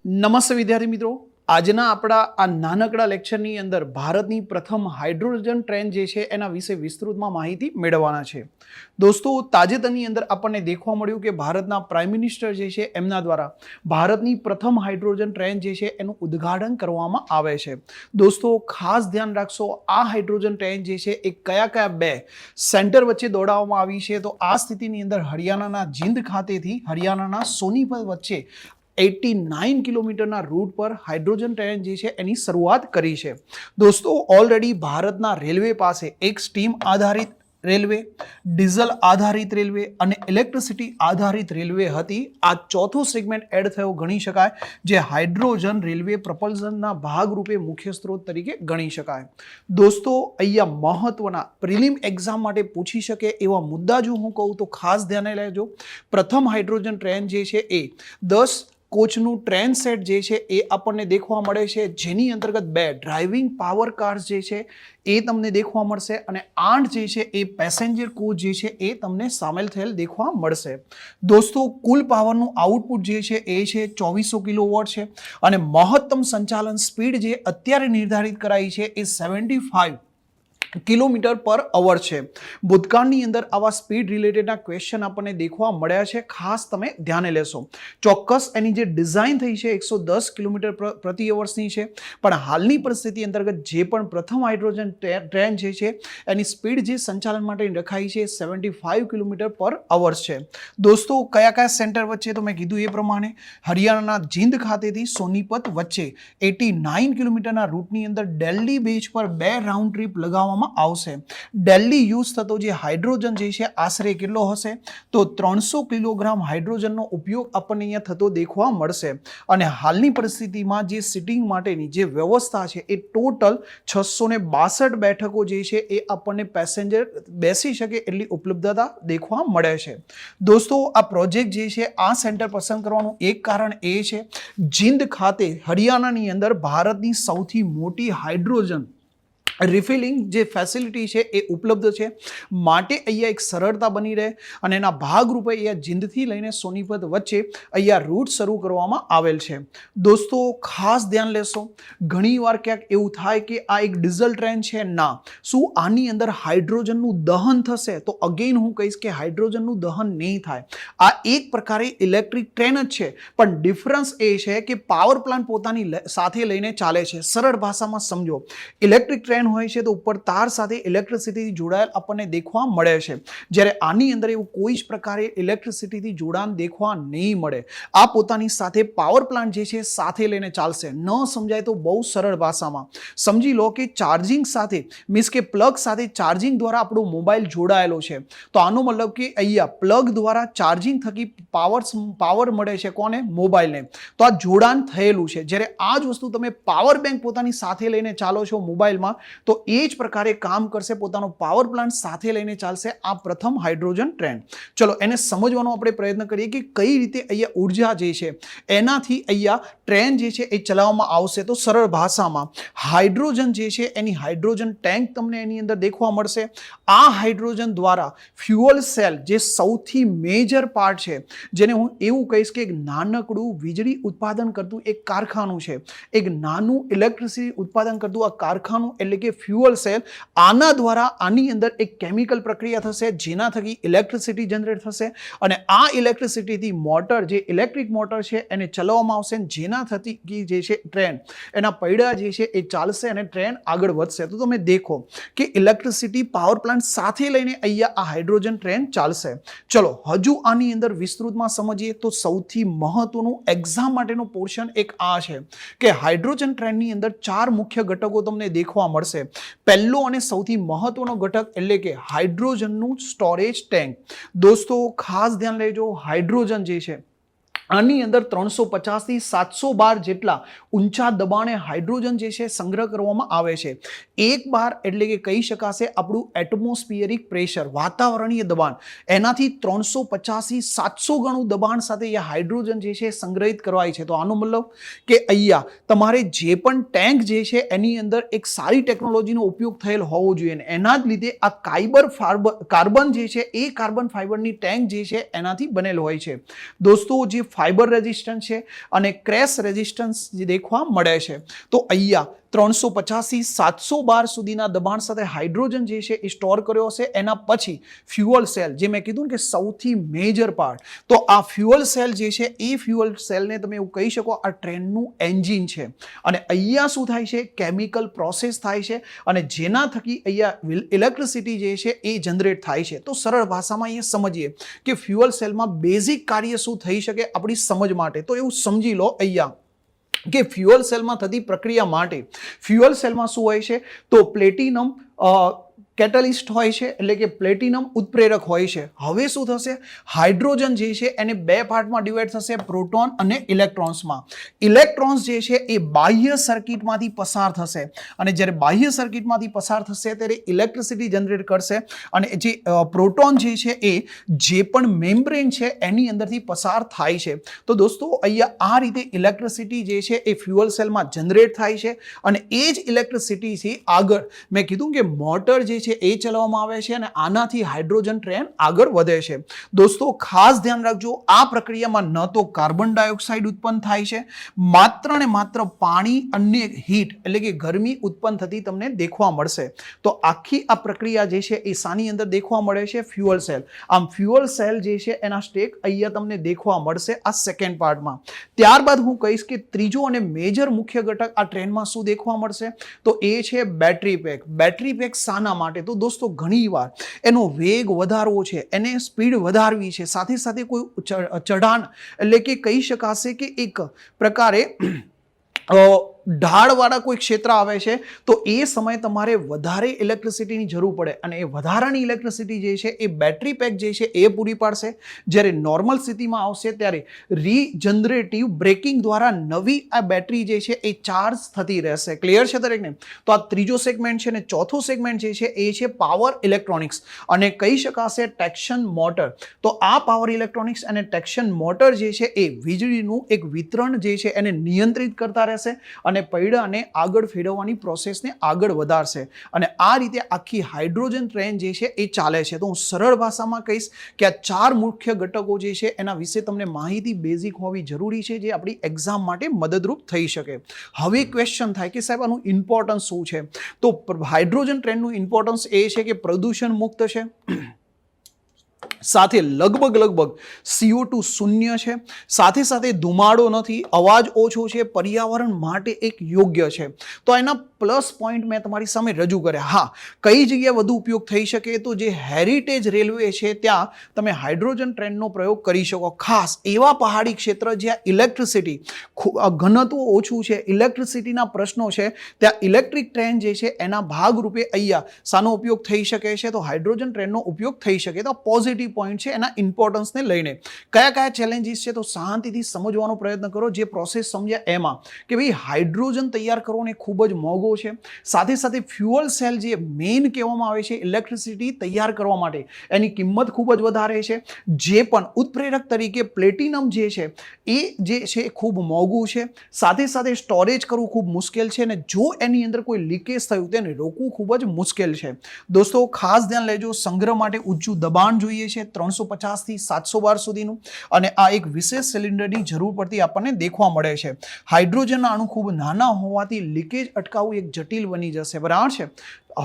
નમસ્તે વિદ્યાર્થી મિત્રો, આજના આપણા આ નાનકડા લેક્ચરની અંદર ભારતની પ્રથમ હાઇડ્રોજન ટ્રેન જે છે એના વિશે વિસ્તૃતમાં માહિતી મેળવવાના છે. દોસ્તો, તાજેતરની અંદર આપણને દેખવા મળ્યું કે ભારતના પ્રાઇમ મિનિસ્ટર જે છે એમના દ્વારા ભારતની પ્રથમ હાઇડ્રોજન ટ્રેન જે છે એનું ઉદ્ઘાટન કરવામાં આવે છે. દોસ્તો, ખાસ ધ્યાન રાખશો, આ હાઇડ્રોજન ટ્રેન જે છે એ કયા કયા બે સેન્ટર વચ્ચે દોડાવવામાં આવી છે. તો આ સ્થિતિની અંદર હરિયાણાના જીંદ ખાતેથી હરિયાણાના સોનીપત વચ્ચે 89 કિલોમીટરના રૂટ પર હાઇડ્રોજન ટ્રેન જે છે એની શરૂઆત કરી છે. દોસ્તો, ઓલરેડી ભારતના રેલવે પાસે એક સ્ટીમ આધારિત રેલવે, ડીઝલ આધારિત રેલવે અને ઇલેક્ટ્રિસિટી આધારિત રેલવે હતી. આ ચોથો સેગમેન્ટ એડ થયો ગણી શકાય, જે હાઇડ્રોજન રેલવે પ્રપલ્શનના ભાગરૂપે મુખ્ય સ્ત્રોત તરીકે ગણી શકાય. દોસ્તો, અહીંયા મહત્વના પ્રિલિમ એક્ઝામ માટે પૂછી શકે એવા મુદ્દા જો હું કહું તો ખાસ ધ્યાને લેજો. પ્રથમ હાઇડ્રોજન ટ્રેન જે છે એ 10 કોચનું ટ્રેન સેટ જે છે એ આપણને દેખવા મળે છે, જેની અંતર્ગત 2 ડ્રાઇવિંગ પાવર કાર્સ જે છે એ તમને દેખવા મળશે અને 8 જે છે એ પેસેન્જર કોચ જે છે એ તમને સામેલ થયેલ દેખવા મળશે. દોસ્તો, કુલ પાવરનું આઉટપુટ જે છે એ છે 2400 કિલોવોટ છે અને મહત્તમ સંચાલન સ્પીડ જે અત્યારે નિર્ધારિત કરાઈ છે એ 75 કિલોમીટર પર અવર છે. ભૂતકાળની અંદર આવા સ્પીડ રિલેટેડના ક્વેશ્ચન આપણને દેખવા મળ્યા છે, ખાસ તમે ધ્યાને લેશો. ચોક્કસ એની જે ડિઝાઇન થઈ છે 110 કિલોમીટર પ્રતિ અવર્સની છે, પણ હાલની પરિસ્થિતિ અંતર્ગત જે પણ પ્રથમ હાઇડ્રોજન ટ્રેન જે છે એની સ્પીડ જે સંચાલન માટે રખાઈ છે 75 કિલોમીટર પર અવર્સ છે. દોસ્તો, કયા કયા સેન્ટર વચ્ચે તો મેં કીધું એ પ્રમાણે હરિયાણાના જીંદ ખાતેથી સોનીપત વચ્ચે 89 કિલોમીટરના રૂટની અંદર દિલ્હી બેઝ પર 2 રાઉન્ડ ટ્રીપ લગાવવામાં આવશે. દિલ્હી યુઝ થતો જે હાઇડ્રોજન જે છે આશરે કેટલો હશે તો 300 કિલોગ્રામ હાઇડ્રોજનનો ઉપયોગ આપણને અહીંયા થતો દેખવા મળશે અને હાલની પરિસ્થિતિમાં જે સિટિંગ માટેની જે વ્યવસ્થા છે એ ટોટલ 662 બેઠકો જે છે એ આપણને પેસેન્જર બેસી શકે એટલી ઉપલબ્ધતા દેખવા મળે છે. દોસ્તો, આ પ્રોજેક્ટ જે છે આ સેન્ટર પસંદ કરવાનું એક કારણ એ છે, જીંદ ખાતે હરિયાણાની અંદર ભારતની સૌથી મોટી હાઇડ્રોજન રિફિલિંગ જે ફેસિલિટી છે એ ઉપલબ્ધ છે, માટે અહીંયા એક સરળતા બની રહે અને એના ભાગરૂપે અહીંયા જીંદથી લઈને સોનીપત વચ્ચે અહીંયા રૂટ શરૂ કરવામાં આવેલ છે. દોસ્તો, ખાસ ધ્યાન લેશો, ઘણીવાર ક્યાંક એવું થાય કે આ એક ડીઝલ ટ્રેન છે. ના, શું આની અંદર હાઇડ્રોજનનું દહન થશે? તો અગેન હું કહીશ કે હાઇડ્રોજનનું દહન નહીં થાય. આ એક પ્રકારે ઇલેક્ટ્રિક ટ્રેન જ છે, પણ ડિફરન્સ એ છે કે પાવર પ્લાન્ટ પોતાની સાથે લઈને ચાલે છે. સરળ ભાષામાં સમજો, ઇલેક્ટ્રિક ટ્રેન હોય છે તો ઉપર તાર સાથે ઇલેક્ટ્રિસિટીથી જોડાયેલ આપણને દેખવા મળે છે, જ્યારે આની અંદર એવું કોઈ જ પ્રકારે ઇલેક્ટ્રિસિટીથી જોડાણ દેખવા નહીં મળે. આ પોતાની સાથે પાવર પ્લાન્ટ જે છે સાથે લઈને ચાલશે. ન સમજાય તો બહુ સરળ ભાષામાં સમજી લો કે ચાર્જિંગ સાથે મીન્સ કે પ્લગ સાથે ચાર્જિંગ દ્વારા આપણો મોબાઈલ જોડાયેલો છે, તો આનો મતલબ કે અહીંયા પ્લગ દ્વારા ચાર્જિંગ થકી પાવર મળે છે કોને? મોબાઈલને. તો આ જોડાણ થયેલું છે. જ્યારે આ જ વસ્તુ તમે પાવર બેંક પોતાની સાથે લઈને ચાલો છો મોબાઈલમાં, તો એ જ પ્રકારે કામ કરશે, પોતાનો પાવર પ્લાન્ટ સાથે લઈને ચાલશે આ પ્રથમ હાઇડ્રોજન ટ્રેન. ચલો, એને સમજવાનો આપણે પ્રયત્ન કરીએ કે કઈ રીતે અહીંયા ઉર્જા જે છે એનાથી અહીંયા ટ્રેન જે છે એ ચલાવવામાં આવશે. તો સરળ ભાષામાં હાઇડ્રોજન જે છે એની હાઇડ્રોજન ટેન્ક તમને એની અંદર દેખવા મળશે. આ હાઇડ્રોજન દ્વારા ફ્યુઅલ સેલ જે સૌથી મેજર પાર્ટ છે, જેને હું એવું કહીશ કે એક નાનકડું વીજળી ઉત્પાદન કરતું એક કારખાનું છે, એક નાનું ઇલેક્ટ્રિસિટી ઉત્પાદન કરતું આ કારખાનું એટલે કે ફ્યુઅલ સેલ, આના દ્વારા આની અંદર એક કેમિકલ પ્રક્રિયા થશે, જેના થકી ઇલેક્ટ્રિસિટી જનરેટ થશે અને આ ઇલેક્ટ્રિસિટીથી મોટર જે ઇલેક્ટ્રિક મોટર છે એને ચલાવવામાં આવશે, જેના થકી જે છે ટ્રેન એના પૈડા જે છે એ ચાલશે અને ટ્રેન આગળ વધશે. તો તમે દેખો કે ઇલેક્ટ્રિસિટી પાવર પ્લાન્ટ સાથે લઈને અહીંયા આ હાઇડ્રોજન ટ્રેન ચાલશે. ચલો, હજુ આની અંદર વિસ્તૃતમાં સમજીએ તો સૌથી મહત્વનું એક્ઝામ માટેનું પોર્શન એક આ છે કે હાઇડ્રોજન ટ્રેનની અંદર 4 મુખ્ય ઘટકો તમને દેખવા મળશે. પહેલો અને સૌથી મહત્વનો ઘટક એટલે કે હાઇડ્રોજનનું સ્ટોરેજ ટેન્ક. દોસ્તો, ખાસ ધ્યાન લેજો, હાઇડ્રોજન જે છે આની અંદર 350 થી 700 બાર જેટલા ઊંચા દબાણે હાઇડ્રોજન જે છે સંગ્રહ કરવામાં આવે છે. 1 બાર એટલે કે કહી શકાશે આપણું એટમોસ્ફિયરિક પ્રેશર, વાતાવરણીય દબાણ, એનાથી 350 થી 700 ગણું દબાણ સાથે એ હાઇડ્રોજન જે છે સંગ્રહિત કરવાય છે. તો આનો મતલબ કે અહીંયા તમારે જે પણ ટેન્ક જે છે એની અંદર એક સારી ટેકનોલોજીનો ઉપયોગ થયેલ હોવો જોઈએ, એના જ લીધે આ કાર્બન જે છે એ કાર્બન ફાઇબરની ટેન્ક જે છે એનાથી બનેલ હોય છે. દોસ્તો, જે ફાઇબર રેઝિસ્ટન્સ છે અને ક્રેશ રેઝિસ્ટન્સ જે દેખવા મળે છે. તો અહીંયા 350 થી 700 બાર સુધીના દબાણ સાથે હાઇડ્રોજન જે છે એ સ્ટોર કર્યો હશે. એના પછી ફ્યુઅલ સેલ, જે મેં કીધું કે સૌથી મેજર પાર્ટ, તો આ ફ્યુઅલ સેલ જે છે એ ફ્યુઅલ સેલને તમે એવું કહી શકો આ ટ્રેનનું એન્જિન છે. અને અહીંયા શું થાય છે, કેમિકલ પ્રોસેસ થાય છે અને જેના થકી અહીંયા ઇલેક્ટ્રિસિટી જે છે એ જનરેટ થાય છે. તો સરળ ભાષામાં અહીંયા સમજીએ કે ફ્યુઅલ સેલમાં બેઝિક કાર્ય શું થઈ શકે આપણી સમજ માટે. તો એવું સમજી લો અહીંયા કે ફ્યુઅલ સેલમાં થતી પ્રક્રિયા માટે ફ્યુઅલ સેલમાં શું હોય છે, તો પ્લેટિનમ કેટલિસ્ટ હોય છે, એટલે કે પ્લેટિનમ ઉત્પ્રેરક હોય છે. હવે શું થશે, હાઇડ્રોજન જે છે એને બે પાર્ટમાં ડિવાઈડ થશે, પ્રોટોન અને ઇલેક્ટ્રોન્સમાં. ઇલેક્ટ્રોન્સ જે છે એ બાહ્ય સર્કિટમાંથી પસાર થશે અને જ્યારે બાહ્ય સર્કિટમાંથી પસાર થશે ત્યારે ઇલેક્ટ્રિસિટી જનરેટ કરશે અને જે પ્રોટોન જે છે એ જે પણ મેમ્બ્રેન છે એની અંદરથી પસાર થાય છે. તો દોસ્તો અહીંયા આ રીતે ઇલેક્ટ્રિસિટી જે છે એ ફ્યુઅલ સેલમાં જનરેટ થાય છે અને એ જ ઇલેક્ટ્રિસિટીથી આગળ મેં કીધું કે મોટર જે છે એ ચલાવવામાં આવે છે અને આનાથી હાઇડ્રોજન ટ્રેન આગળ વધે છે. દોસ્તો ખાસ ધ્યાન રાખજો, આ પ્રક્રિયામાં ન તો કાર્બન ડાયોક્સાઇડ ઉત્પન્ન થાય છે, માત્ર ને માત્ર પાણી અને હીટ એટલે કે ગરમી ઉત્પન્ન થતી તમને દેખવા મળશે. તો આખી આ પ્રક્રિયા જે છે એ સાની અંદર દેખવા મળે છે, ફ્યુઅલ સેલ. આમ ફ્યુઅલ સેલ જે છે એના સ્ટેક અહીંયા તમને દેખવા મળશે આ સેકન્ડ પાર્ટમાં. ત્યારબાદ હું કહીશ કે ત્રીજો અને મેજર મુખ્ય ઘટક આ ટ્રેનમાં શું દેખવા મળશે, તો એ છે બેટરી પેક. બેટરી પેક શાના માટે, તો દોસ્તો ઘણીવાર એનો વેગ વધારવો છે, એને સ્પીડ વધારવી છે, સાથે સાથે કોઈ ચઢાણ એટલે કે કહી શકાશે કે એક પ્રકારે ઢાળવાળા કોઈ ક્ષેત્ર આવે છે તો એ સમયે તમારે વધારે ઇલેક્ટ્રિસિટીની જરૂર પડે અને એ વધારાની ઇલેક્ટ્રિસિટી જે છે એ બેટરી પેક જે છે એ પૂરી પાડશે. જ્યારે નોર્મલ સ્થિતિમાં આવશે ત્યારે રીજનરેટિવ બ્રેકિંગ દ્વારા નવી આ બેટરી જે છે એ ચાર્જ થતી રહેશે. ક્લિયર છે દરેકને? તો આ ત્રીજો સેગમેન્ટ છે. અને ચોથો સેગમેન્ટ જે છે એ છે પાવર ઇલેક્ટ્રોનિક્સ અને કહી શકાશે ટેક્શન મોટર. તો આ પાવર ઇલેક્ટ્રોનિક્સ અને ટેક્શન મોટર જે છે એ વીજળીનું એક વિતરણ જે છે એને નિયંત્રિત કરતા રહેશે અને પૈડાને આગળ ફેરવવાની પ્રોસેસને આગળ વધારશે. અને આ રીતે આખી હાઇડ્રોજન ટ્રેન જે છે એ ચાલે છે. તો હું સરળ ભાષામાં કહીશ કે આ ચાર મુખ્ય ઘટકો જે છે એના વિશે તમને માહિતી બેઝિક હોવી જરૂરી છે, જે આપણી એક્ઝામ માટે મદદરૂપ થઈ શકે. હવે ક્વેશ્ચન થાય કે સાહેબ આનું ઇમ્પોર્ટન્સ શું છે? તો હાઇડ્રોજન ટ્રેનનું ઇમ્પોર્ટન્સ એ છે કે પ્રદૂષણ મુક્ત છે, સાથે લગભગ CO2 શૂન્ય છે, સાથે સાથે ધુમાડો નથી, અવાજ ઓછો છે, પર્યાવરણ માટે એક યોગ્ય છે. તો એના પ્લસ પોઈન્ટ મેં તમારી સામે રજૂ કર્યા. હા, કઈ જગ્યાએ વધુ ઉપયોગ થઈ શકે, તો જે હેરિટેજ રેલવે છે ત્યાં તમે હાઇડ્રોજન ટ્રેનનો પ્રયોગ કરી શકો. ખાસ એવા પહાડી ક્ષેત્ર જ્યાં ઇલેક્ટ્રિસિટી ઘનત્વ ઓછું છે, ઇલેક્ટ્રિસિટીના પ્રશ્નો છે, ત્યાં ઇલેક્ટ્રિક ટ્રેન જે છે એના ભાગરૂપે અહીંયા શાનો ઉપયોગ થઈ શકે છે, તો હાઇડ્રોજન ટ્રેનનો ઉપયોગ થઈ શકે. તો પોઝિટિવ પોઈન્ટ છે એના ઇમ્પોર્ટન્સને લઈને. કયા ચેલેન્જીસ છે, તો શાંતિથી સમજવાનો પ્રયત્ન કરો. જે પ્રોસેસ સમજ્યા એમાં કે ભાઈ હાઇડ્રોજન તૈયાર કરવો ને ખૂબ જ મોંઘો છે, સાથે સાથે ફ્યુઅલ સેલ જે મેઇન કહેવામાં આવે છે ઇલેક્ટ્રિસિટી તૈયાર કરવા માટે, એની કિંમત ખૂબ જ વધારે છે. જે પણ ઉત્પ્રેરક તરીકે પ્લેટિનમ જે છે એ જે છે ખૂબ મોંઘું છે, સાથે સાથે સ્ટોરેજ કરવું ખૂબ મુશ્કેલ છે અને જો એની અંદર કોઈ લીકેજ થયું તેને રોકવું ખૂબ જ મુશ્કેલ છે. દોસ્તો ખાસ ધ્યાન લેજો, સંગ્રહ માટે ઊંચું દબાણ જોઈએ છે 350 થી 700 બાર સુધીનું અને આ એક વિશેષ સિલિન્ડરની જરૂર પડતી આપણને દેખવા મળે છે. હાઇડ્રોજનના અણુ ખૂબ નાના હોવાથી લીકેજ અટકાવવું એક જટિલ બની જશે. બરાબર છે?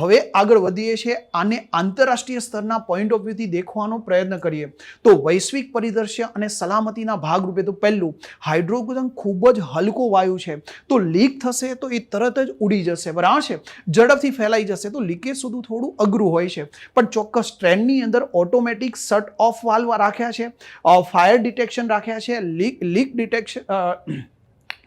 હવે આગળ વધીએ છીએ, આને આંતરરાષ્ટ્રીય સ્તરના પોઈન્ટ ઓફ વ્યૂથી દેખવાનો પ્રયત્ન કરીએ. તો વૈશ્વિક પરિદૃશ્ય અને સલામતીના ભાગરૂપે તો પહેલું, હાઇડ્રોજન ખૂબ જ હલકો વાયુ છે, તો લીક થશે તો એ તરત જ ઉડી જશે. બરાબર છે? ઝડપથી ફેલાઈ જશે, તો લીકેજ સુધી થોડું અઘરું હોય છે. પણ ચોક્કસ ટ્રેનની અંદર ઓટોમેટિક શટ ઓફ વાલ્વ રાખ્યા છે, ફાયર ડિટેક્શન રાખ્યા છે, લીક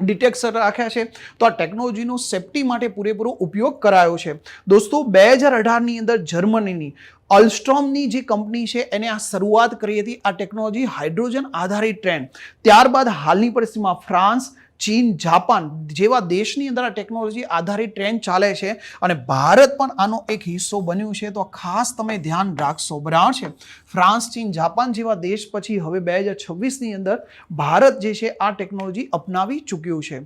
ડિટેક્ટર રાખ્યા છે. તો આ ટેકનોલોજીનો સેફટી માટે પૂરેપૂરો ઉપયોગ કરાયો છે. દોસ્તો 2018ની અંદર જર્મનીની અલ્સ્ટ્રોમની જે કંપની છે એને આ શરૂઆત કરી હતી આ ટેકનોલોજી હાઇડ્રોજન આધારિત ટ્રેન. ત્યારબાદ હાલની પરિસ્થિતિમાં ફ્રાન્સ, ચીન, જાપાન જેવા દેશની અંદર આ ટેકનોલોજી આધારિત ટ્રેન્ડ ચાલે છે અને ભારત પણ આનો એક હિસ્સો બન્યું છે. તો ખાસ તમે ધ્યાન રાખશો, બરાબર છે. ફ્રાન્સ, ચીન, જાપાન જેવા દેશ પછી હવે 2026ની અંદર ભારત જે છે આ ટેકનોલોજી અપનાવી ચૂક્યું છે.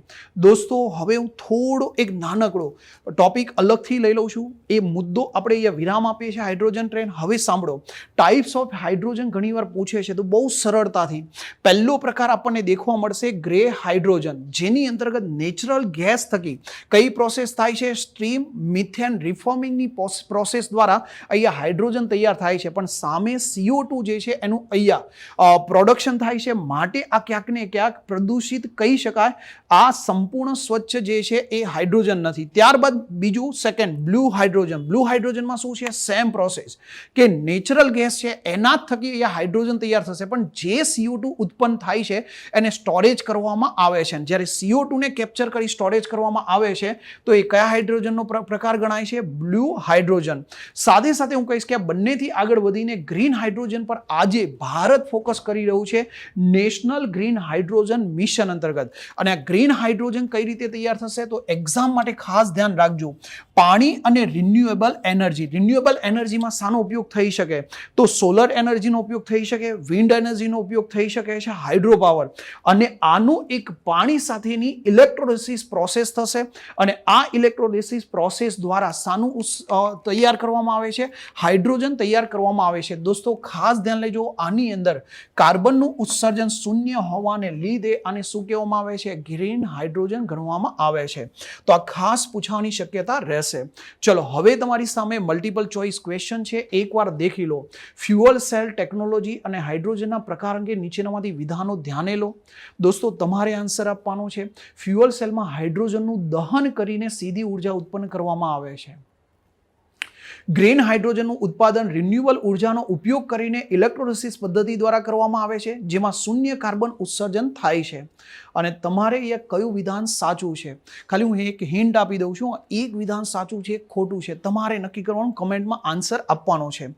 દોસ્તો, હવે હું થોડો એક નાનકડો ટોપિક અલગથી લઈ લઉં છું. એ મુદ્દો આપણે અહીંયા વિરામ આપીએ છીએ હાઇડ્રોજન ટ્રેન. હવે સાંભળો, ટાઈપ્સ ઓફ હાઇડ્રોજન ઘણીવાર પૂછે છે, તો બહુ સરળતાથી પહેલો પ્રકાર આપણને દેખવા મળશે ગ્રે હાઇડ્રોજન, જેની અંતર્ગત નેચરલ ગેસ થકી કઈ પ્રોસેસ થાય છે? સ્ટ્રીમ મિથેન રિફોર્મિંગની પ્રોસેસ દ્વારા અહીંયા હાઇડ્રોજન તૈયાર થાય છે, પણ સામે CO2 જે છે એનું અહીંયા પ્રોડક્શન થાય છે. માટે આ ક્યાંક ને ક્યાંક પ્રદૂષિત કહી શકાય. આ સંપૂર્ણ સ્વચ્છ જે છે એ હાઇડ્રોજન નથી. ત્યારબાદ બીજું સેકન્ડ બ્લુ હાઇડ્રોજન. બ્લુ હાઇડ્રોજનમાં શું છે? સેમ પ્રોસેસ કે નેચરલ ગેસ છે એના જ થકી અહીંયા હાઇડ્રોજન તૈયાર થશે, પણ જે CO2 ઉત્પન્ન થાય છે એને સ્ટોરેજ કરવામાં આવે છે. જ્યારે CO2 ને કેપ્ચર કરી સ્ટોરેજ કરવામાં આવે છે તો એ કયા હાઇડ્રોજનનો પ્રકાર ગણાય છે? Blue hydrogen. સાથે સાથે હું કહીશ કે આ બંનેથી આગળ વધીને ગ્રીન હાઇડ્રોજન પર આજે ભારત ફોકસ કરી રહ્યું છે નેશનલ ગ્રીન હાઇડ્રોજન મિશન અંતર્ગત. અને આ ગ્રીન હાઇડ્રોજન કઈ રીતે તૈયાર થશે? તો એક્ઝામ માટે ખાસ ધ્યાન રાખજો. પાણી અને રિન્યુએબલ એનર્જી. રિન્યુએબલ એનર્જીમાં શાનો ઉપયોગ થઈ શકે? તો સોલર એનર્જીનો ઉપયોગ થઈ શકે, વિન્ડ એનર્જીનો ઉપયોગ થઈ શકે છે, હાઇડ્રો પાવર. અને આનું એક પાણી સાથેની ઇલેક્ટ્રોલિસિસ પ્રોસેસ થશે અને આ ઇલેક્ટ્રોલિસિસ પ્રોસેસ દ્વારા શાનું તૈયાર કરવામાં આવે છે? હાઇડ્રોજન તૈયાર કરવામાં આવે છે. દોસ્તો, ખાસ ધ્યાન લેજો, આની અંદર કાર્બનનું ઉત્સર્જન શૂન્ય હોવાને લીધે આને શું કહેવામાં આવે છે? ગ્રીન હાઇડ્રોજન ગણવામાં આવે છે. તો આ ખાસ પૂછવાની શક્યતા રહેશે. ચલો, હવે તમારી સામે મલ્ટિપલ ચોઇસ ક્વેશ્ચન છે, એકવાર દેખી લો. ફ્યુઅલ સેલ ટેકનોલોજી અને હાઇડ્રોજનના પ્રકાર અંગે નીચેનામાંથી વિધાનો ધ્યાને લો. દોસ્તો, તમારે આન્સર આપવાનો છે. ફ્યુઅલ સેલમાં હાઇડ્રોજનનું દહન કરીને સીધી ઉર્જા ઉત્પન્ન કરવામાં આવે છે. ગ્રીન હાઇડ્રોજનનું ઉત્પાદન રિન્યુએબલ ઉર્જાનો ઉપયોગ કરીને ઇલેક્ટ્રોલિસિસ પદ્ધતિ દ્વારા કરવામાં આવે છે, જેમાં શૂન્ય કાર્બન ઉત્સર્જન થાય છે. અને તમારે અહીંયા કયું વિધાન સાચું છે? ખાલી હું એક હિન્ટ આપી દઉં છું. એક વિધાન સાચું છે, ખોટું છે, તમારે નક્કી કરવાનું, કમેન્ટમાં આન્સર આપવાનો છે.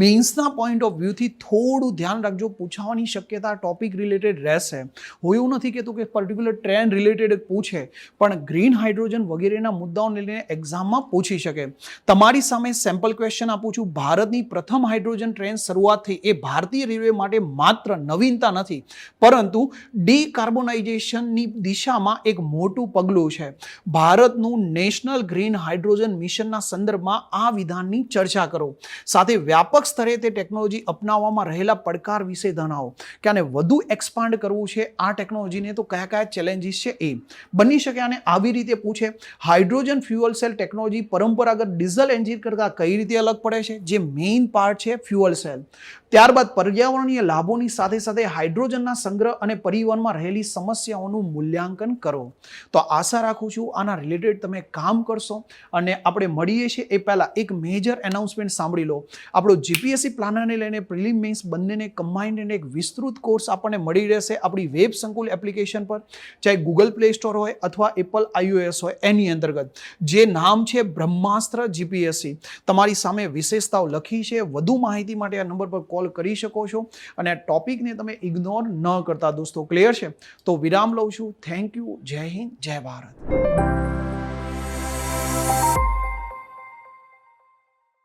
મેન્સના પોઈન્ટ ઓફ વ્યૂથી થોડું ધ્યાન રાખજો, પૂછવાની શક્યતા ટોપિક રિલેટેડ રહેશે. હું એવું નથી કહેતું કે પર્ટિક્યુલર ટ્રેન્ડ રિલેટેડ પૂછે, પણ ગ્રીન હાઇડ્રોજન વગેરેના મુદ્દાઓને લઈને એક્ઝામમાં પૂછી શકે. તમારી સામે સેમ્પલ ક્વેશ્ચન આપું છું. ભારતની પ્રથમ હાઇડ્રોજન ટ્રેન શરૂઆત થઈ એ ભારતીય રેલવે માટે માત્ર નવીનતા નથી, પરંતુ ડીકાર્બોનાઇઝેશનની દિશામાં એક મોટું પગલું છે. ભારતનું નેશનલ ગ્રીન હાઇડ્રોજન મિશનના સંદર્ભમાં આ વિધાનની ચર્ચા કરો. સાથે વ્યાપક સ્તરે તે ટેકનોલોજી અપનાવવામાં રહેલા પડકાર વિશે જણાવો કે આને વધુ એક્સપાન્ડ કરવું છે આ ટેકનોલોજીને, તો કયા કયા ચેલેન્જીસ છે એ બની શકે. આને આવી રીતે પૂછે, હાઇડ્રોજન ફ્યુઅલ સેલ ટેકનોલોજી પરંપરાગત ડીઝલ એન્જિન કરતાં કઈ રીતે અલગ પડે છે? જે મેઇન પાર્ટ છે ફ્યુઅલ સેલ. ત્યારબાદ પર્યાવરણીય લાભોની સાથે સાથે હાઇડ્રોજનના સંગ્રહ અને પરિવહનમાં રહેલી સમસ્યાઓનું મૂલ્યાંકન કરો. તો આશા રાખું છું આના રિલેટેડ તમે કામ કરશો. અને આપણે મળીએ છીએ એ પહેલાં એક મેજર એનાઉન્સમેન્ટ સાંભળી લો. આપણો જીપીએસસી પ્લાનરને લઈને પ્રિલિમ મેન્સ બંનેને કમ્બાઇન્ડ અને એક વિસ્તૃત કોર્સ આપણને મળી રહેશે આપણી વેબ સંકુલ એપ્લિકેશન પર, ચાહે ગૂગલ પ્લે સ્ટોર હોય અથવા એપલ iOS હોય એની અંતર્ગત, જે નામ છે બ્રહ્માસ્ત્ર જીપીએસસી. તમારી સામે વિશેષતાઓ લખી છે. વધુ માહિતી માટે આ નંબર પર કોલ કરી શકો છો અને આ ટોપિકને તમે ઇગ્નોર ન કરતા. દોસ્તો, ક્લિયર છે? તો વિરામ લઉં છું. Thank you. જય હિન્દ, જય ભારત.